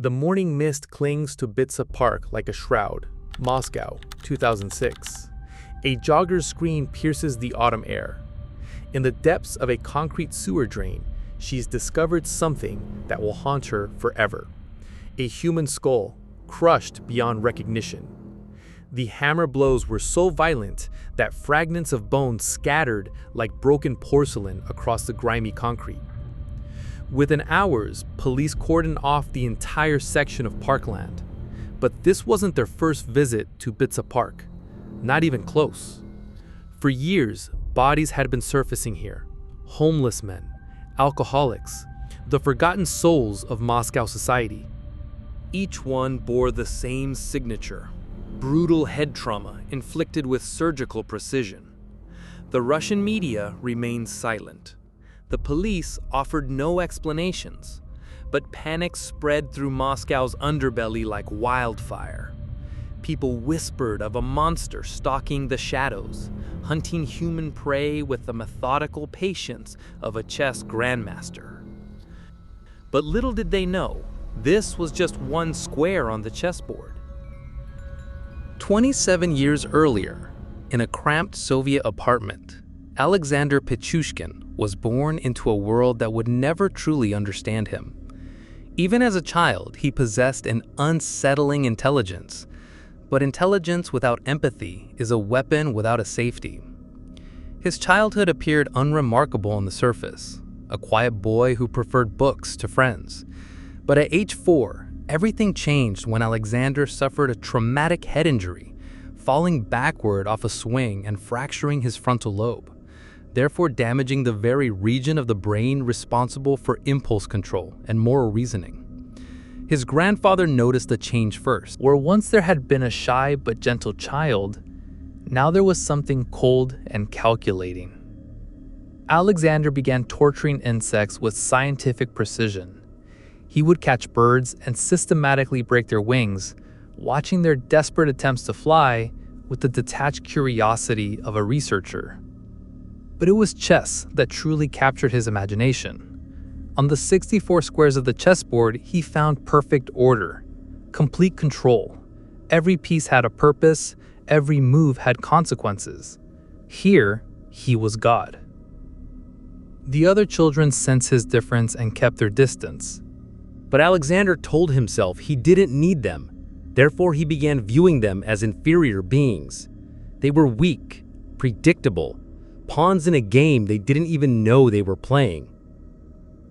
The morning mist clings to Bitsa Park like a shroud. Moscow, 2006. A jogger's scream pierces the autumn air. In the depths of a concrete sewer drain, she's discovered something that will haunt her forever. A human skull, crushed beyond recognition. The hammer blows were so violent that fragments of bone scattered like broken porcelain across the grimy concrete. Within hours, police cordoned off the entire section of parkland. But this wasn't their first visit to Bitsa Park. Not even close. For years, bodies had been surfacing here. Homeless men, alcoholics, the forgotten souls of Moscow society. Each one bore the same signature: brutal head trauma inflicted with surgical precision. The Russian media remained silent. The police offered no explanations, but panic spread through Moscow's underbelly like wildfire. People whispered of a monster stalking the shadows, hunting human prey with the methodical patience of a chess grandmaster. But little did they know, this was just one square on the chessboard. 27 years earlier, in a cramped Soviet apartment, Alexander Pichushkin was born into a world that would never truly understand him. Even as a child, he possessed an unsettling intelligence. But intelligence without empathy is a weapon without a safety. His childhood appeared unremarkable on the surface, a quiet boy who preferred books to friends. But at age 4, everything changed when Alexander suffered a traumatic head injury, falling backward off a swing and fracturing his frontal lobe, therefore damaging the very region of the brain responsible for impulse control and moral reasoning. His grandfather noticed the change first. Where once there had been a shy but gentle child, now there was something cold and calculating. Alexander began torturing insects with scientific precision. He would catch birds and systematically break their wings, watching their desperate attempts to fly with the detached curiosity of a researcher. But it was chess that truly captured his imagination. On the 64 squares of the chessboard, he found perfect order, complete control. Every piece had a purpose, every move had consequences. Here, he was God. The other children sensed his difference and kept their distance. But Alexander told himself he didn't need them. Therefore, he began viewing them as inferior beings. They were weak, predictable, pawns in a game they didn't even know they were playing.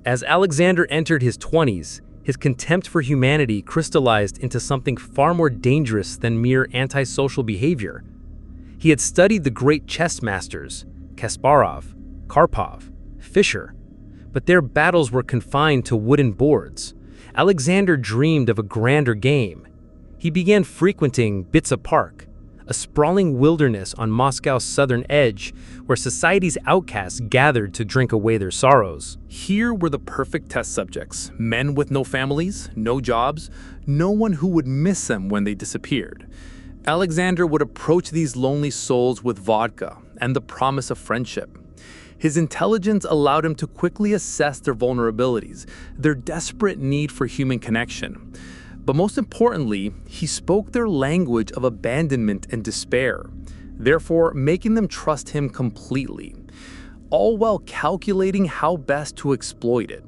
As Alexander entered his 20s, his contempt for humanity crystallized into something far more dangerous than mere antisocial behavior. He had studied the great chess masters, Kasparov, Karpov, Fischer, but their battles were confined to wooden boards. Alexander dreamed of a grander game. He began frequenting Bitsa Park, a sprawling wilderness on Moscow's southern edge where society's outcasts gathered to drink away their sorrows. Here were the perfect test subjects, men with no families, no jobs, no one who would miss them when they disappeared. Alexander would approach these lonely souls with vodka and the promise of friendship. His intelligence allowed him to quickly assess their vulnerabilities, their desperate need for human connection. But most importantly, he spoke their language of abandonment and despair, therefore making them trust him completely, all while calculating how best to exploit it.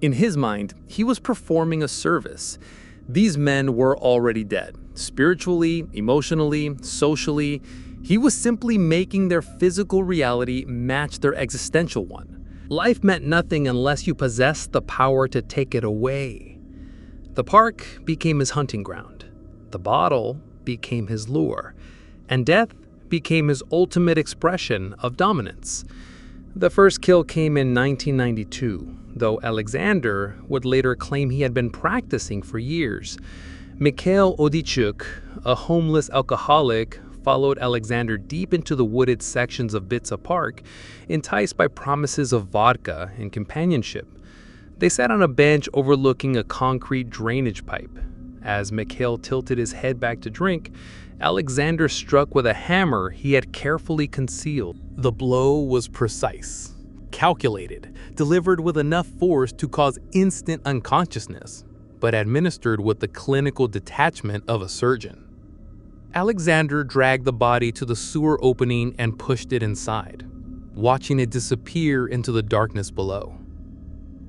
In his mind, he was performing a service. These men were already dead, spiritually, emotionally, socially. He was simply making their physical reality match their existential one. Life meant nothing unless you possessed the power to take it away. The park became his hunting ground, the bottle became his lure, and death became his ultimate expression of dominance. The first kill came in 1992, though Alexander would later claim he had been practicing for years. Mikhail Odichuk, a homeless alcoholic, followed Alexander deep into the wooded sections of Bitsa Park, enticed by promises of vodka and companionship. They sat on a bench overlooking a concrete drainage pipe. As Mikhail tilted his head back to drink, Alexander struck with a hammer he had carefully concealed. The blow was precise, calculated, delivered with enough force to cause instant unconsciousness. but administered with the clinical detachment of a surgeon. Alexander dragged the body to the sewer opening and pushed it inside, watching it disappear into the darkness below.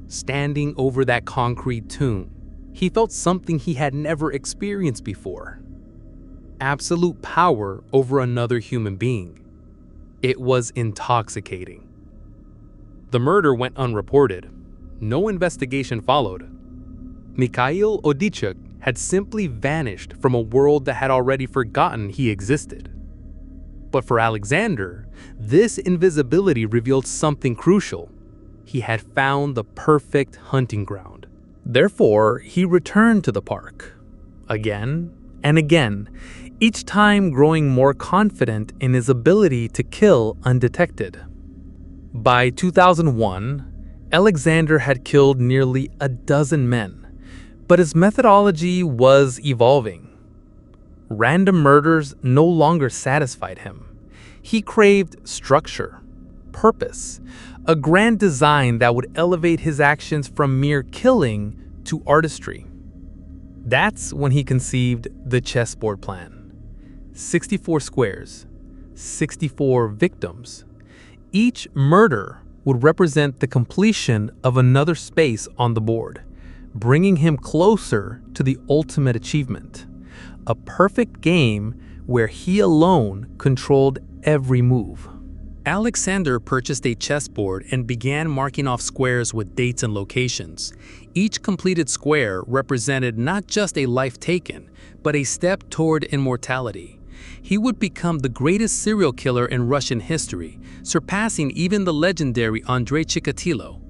Standing over that concrete tomb, he felt something he had never experienced before: absolute power over another human being. It was intoxicating. The murder went unreported. No investigation followed. Mikhail Odichuk had simply vanished from a world that had already forgotten he existed. But for Alexander, this invisibility revealed something crucial. He had found the perfect hunting ground. Therefore, he returned to the park, again and again, each time growing more confident in his ability to kill undetected. By 2001, Alexander had killed nearly a dozen men, but his methodology was evolving. Random murders no longer satisfied him. He craved structure, purpose, a grand design that would elevate his actions from mere killing to artistry. That's when he conceived the chessboard plan. 64 squares, 64 victims. Each murder would represent the completion of another space on the board, bringing him closer to the ultimate achievement, a perfect game where he alone controlled every move. Alexander purchased a chessboard and began marking off squares with dates and locations. Each completed square represented not just a life taken, but a step toward immortality. He would become the greatest serial killer in Russian history, surpassing even the legendary Andrei Chikatilo.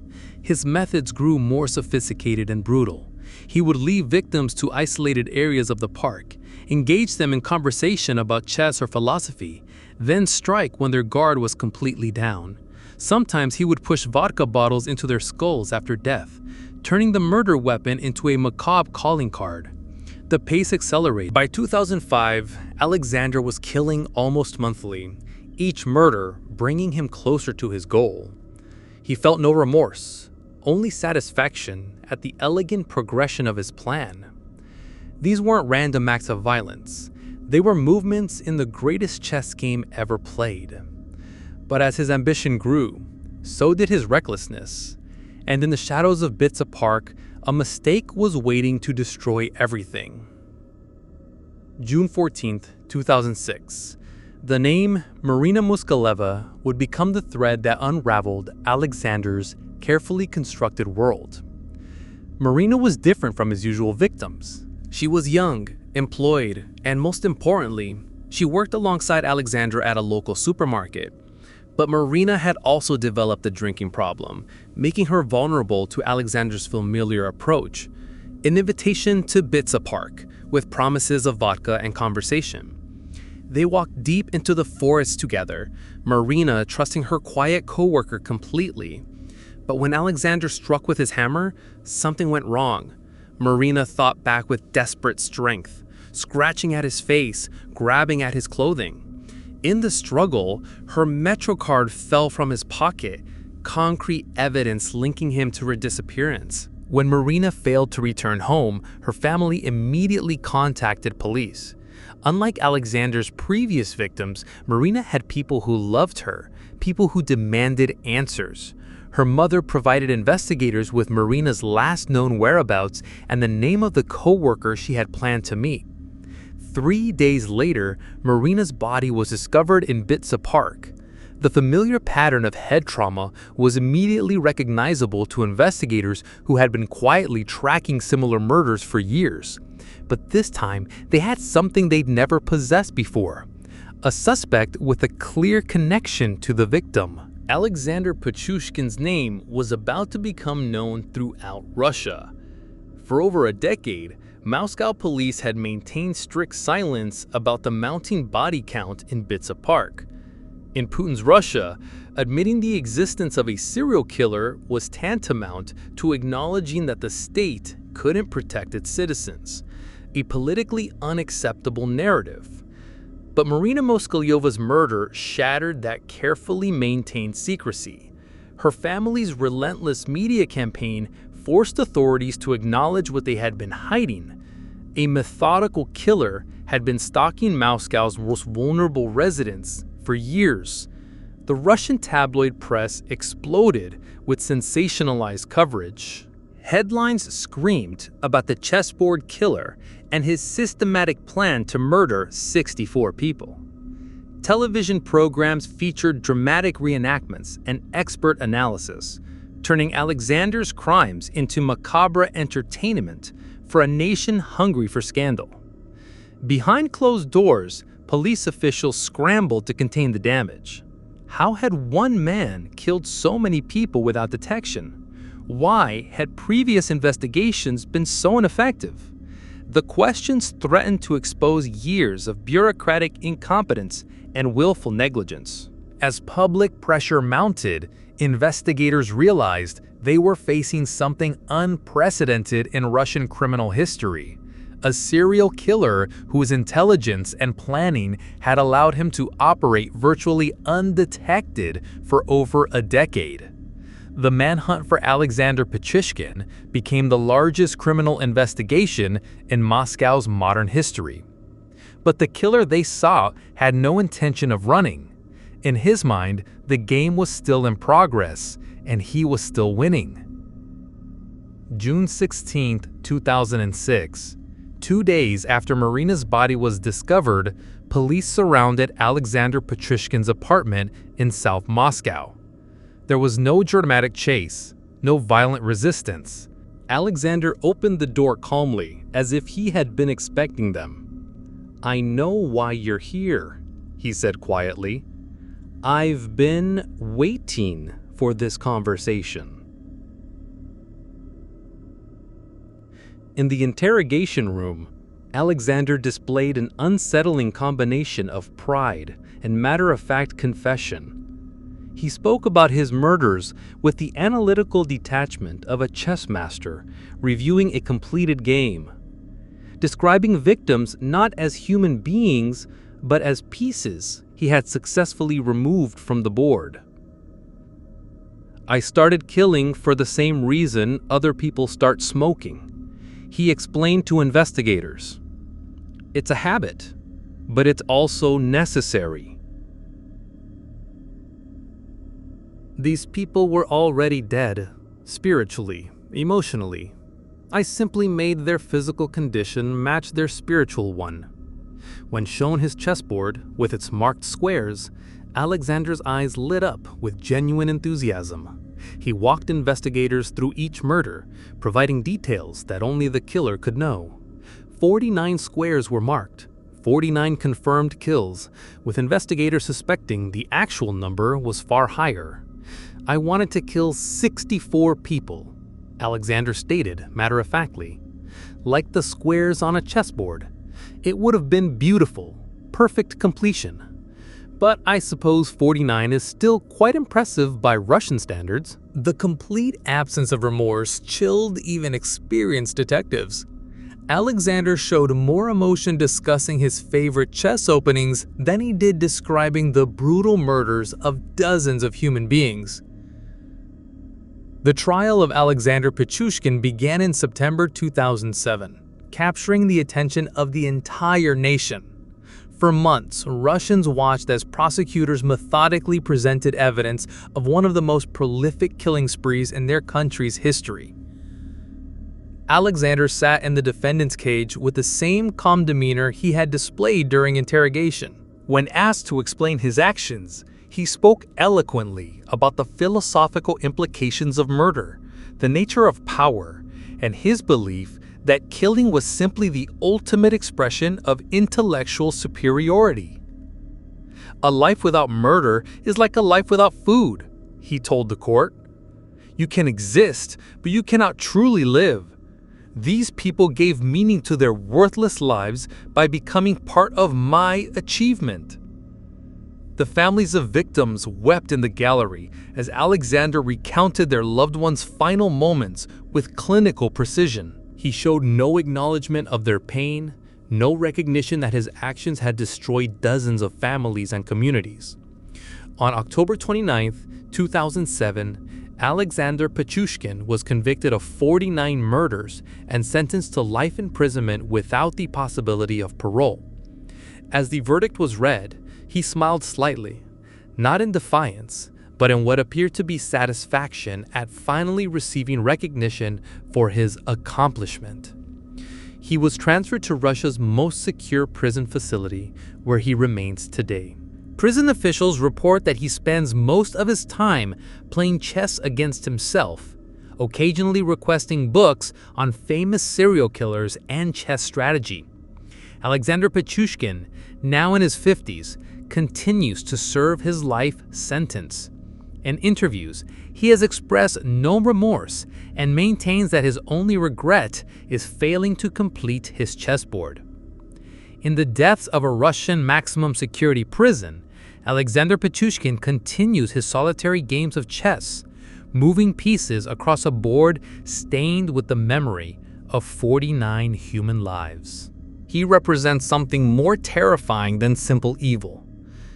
His methods grew more sophisticated and brutal. He would leave victims to isolated areas of the park, engage them in conversation about chess or philosophy, then strike when their guard was completely down. Sometimes he would push vodka bottles into their skulls after death, turning the murder weapon into a macabre calling card. The pace accelerated. By 2005, Alexander was killing almost monthly, each murder bringing him closer to his goal. He felt no remorse, only satisfaction at the elegant progression of his plan. These weren't random acts of violence. They were movements in the greatest chess game ever played. But as his ambition grew, so did his recklessness. And in the shadows of Bitsa Park, a mistake was waiting to destroy everything. June 14, 2006. The name Marina Muskaleva would become the thread that unraveled Alexander's carefully constructed world. Marina was different from his usual victims. She was young, employed, and most importantly, she worked alongside Alexander at a local supermarket. But Marina had also developed a drinking problem, making her vulnerable to Alexander's familiar approach, an invitation to Bitsa Park, with promises of vodka and conversation. They walked deep into the forest together, Marina trusting her quiet coworker completely. But when Alexander struck with his hammer, something went wrong. Marina fought back with desperate strength, scratching at his face, grabbing at his clothing. In the struggle, her MetroCard fell from his pocket, concrete evidence linking him to her disappearance. When Marina failed to return home, her family immediately contacted police. Unlike Alexander's previous victims, Marina had people who loved her, people who demanded answers. Her mother provided investigators with Marina's last known whereabouts and the name of the coworker she had planned to meet. 3 days later, Marina's body was discovered in Bitsa Park. The familiar pattern of head trauma was immediately recognizable to investigators who had been quietly tracking similar murders for years. But this time, they had something they'd never possessed before: a suspect with a clear connection to the victim. Alexander Pichushkin's name was about to become known throughout Russia. For over a decade, Moscow police had maintained strict silence about the mounting body count in Bitsa Park. In Putin's Russia, admitting the existence of a serial killer was tantamount to acknowledging that the state couldn't protect its citizens, a politically unacceptable narrative. But Marina Moskaleva's murder shattered that carefully maintained secrecy. Her family's relentless media campaign forced authorities to acknowledge what they had been hiding. A methodical killer had been stalking Moscow's most vulnerable residents for years. The Russian tabloid press exploded with sensationalized coverage. Headlines screamed about the Chessboard Killer and his systematic plan to murder 64 people. Television programs featured dramatic reenactments and expert analysis, turning Alexander's crimes into macabre entertainment for a nation hungry for scandal. Behind closed doors, police officials scrambled to contain the damage. How had one man killed so many people without detection? Why had previous investigations been so ineffective? The questions threatened to expose years of bureaucratic incompetence and willful negligence. As public pressure mounted, investigators realized they were facing something unprecedented in Russian criminal history. A serial killer whose intelligence and planning had allowed him to operate virtually undetected for over a decade. The manhunt for Alexander Pichushkin became the largest criminal investigation in Moscow's modern history. But the killer they sought had no intention of running. In his mind, the game was still in progress, and he was still winning. June 16, 2006. 2 days after Marina's body was discovered, police surrounded Alexander Pichushkin's apartment in South Moscow. There was no dramatic chase, no violent resistance. Alexander opened the door calmly, as if he had been expecting them. "I know why you're here," he said quietly. "I've been waiting for this conversation." In the interrogation room, Alexander displayed an unsettling combination of pride and matter-of-fact confession. He spoke about his murders with the analytical detachment of a chess master reviewing a completed game, describing victims not as human beings, but as pieces he had successfully removed from the board. "I started killing for the same reason other people start smoking," he explained to investigators. "It's a habit, but it's also necessary." These people were already dead, spiritually, emotionally. I simply made their physical condition match their spiritual one. When shown his chessboard with its marked squares, Alexander's eyes lit up with genuine enthusiasm. He walked investigators through each murder, providing details that only the killer could know. 49 squares were marked, 49 confirmed kills, with investigators suspecting the actual number was far higher. "I wanted to kill 64 people," Alexander stated matter-of-factly. "Like the squares on a chessboard. It would have been beautiful, perfect completion. But I suppose 49 is still quite impressive by Russian standards." The complete absence of remorse chilled even experienced detectives. Alexander showed more emotion discussing his favorite chess openings than he did describing the brutal murders of dozens of human beings. The trial of Alexander Pichushkin began in September 2007, capturing the attention of the entire nation. For months, Russians watched as prosecutors methodically presented evidence of one of the most prolific killing sprees in their country's history. Alexander sat in the defendant's cage with the same calm demeanor he had displayed during interrogation. When asked to explain his actions, he spoke eloquently about the philosophical implications of murder, the nature of power, and his belief that killing was simply the ultimate expression of intellectual superiority. "A life without murder is like a life without food," he told the court. "You can exist, but you cannot truly live. These people gave meaning to their worthless lives by becoming part of my achievement." The families of victims wept in the gallery as Alexander recounted their loved ones' final moments with clinical precision. He showed no acknowledgement of their pain, no recognition that his actions had destroyed dozens of families and communities. On October 29, 2007, Alexander Pichushkin was convicted of 49 murders and sentenced to life imprisonment without the possibility of parole. As the verdict was read, he smiled slightly, not in defiance, but in what appeared to be satisfaction at finally receiving recognition for his accomplishment. He was transferred to Russia's most secure prison facility, where he remains today. Prison officials report that he spends most of his time playing chess against himself, occasionally requesting books on famous serial killers and chess strategy. Alexander Pichushkin, now in his 50s, continues to serve his life sentence. In interviews, he has expressed no remorse and maintains that his only regret is failing to complete his chessboard. In the depths of a Russian maximum security prison, Alexander Pichushkin continues his solitary games of chess, moving pieces across a board stained with the memory of 49 human lives. He represents something more terrifying than simple evil.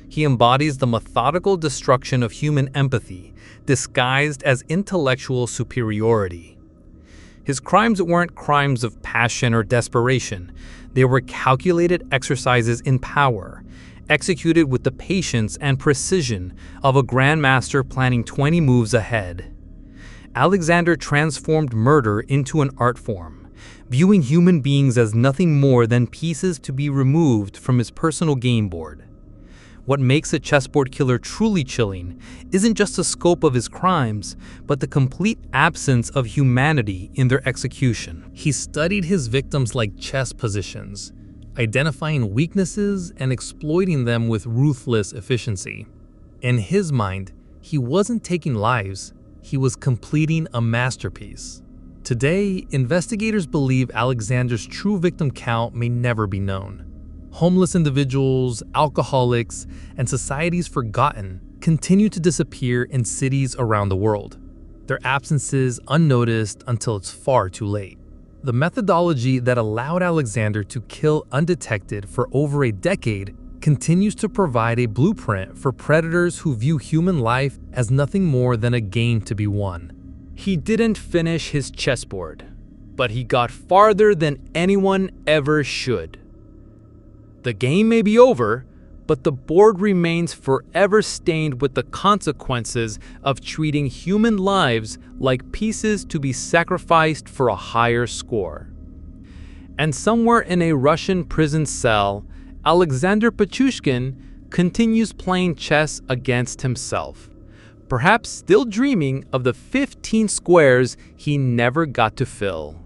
He embodies the methodical destruction of human empathy, disguised as intellectual superiority. His crimes weren't crimes of passion or desperation. They were calculated exercises in power, executed with the patience and precision of a grandmaster planning 20 moves ahead. Alexander transformed murder into an art form, viewing human beings as nothing more than pieces to be removed from his personal game board. What makes a chessboard killer truly chilling isn't just the scope of his crimes, but the complete absence of humanity in their execution. He studied his victims like chess positions, identifying weaknesses and exploiting them with ruthless efficiency. In his mind, he wasn't taking lives, he was completing a masterpiece. Today, investigators believe Alexander's true victim count may never be known. Homeless individuals, alcoholics, and societies forgotten continue to disappear in cities around the world, their absences unnoticed until it's far too late. The methodology that allowed Alexander to kill undetected for over a decade continues to provide a blueprint for predators who view human life as nothing more than a game to be won. He didn't finish his chessboard, but he got farther than anyone ever should. The game may be over, but the board remains forever stained with the consequences of treating human lives like pieces to be sacrificed for a higher score. And somewhere in a Russian prison cell, Alexander Pichushkin continues playing chess against himself, perhaps still dreaming of the 15 squares he never got to fill.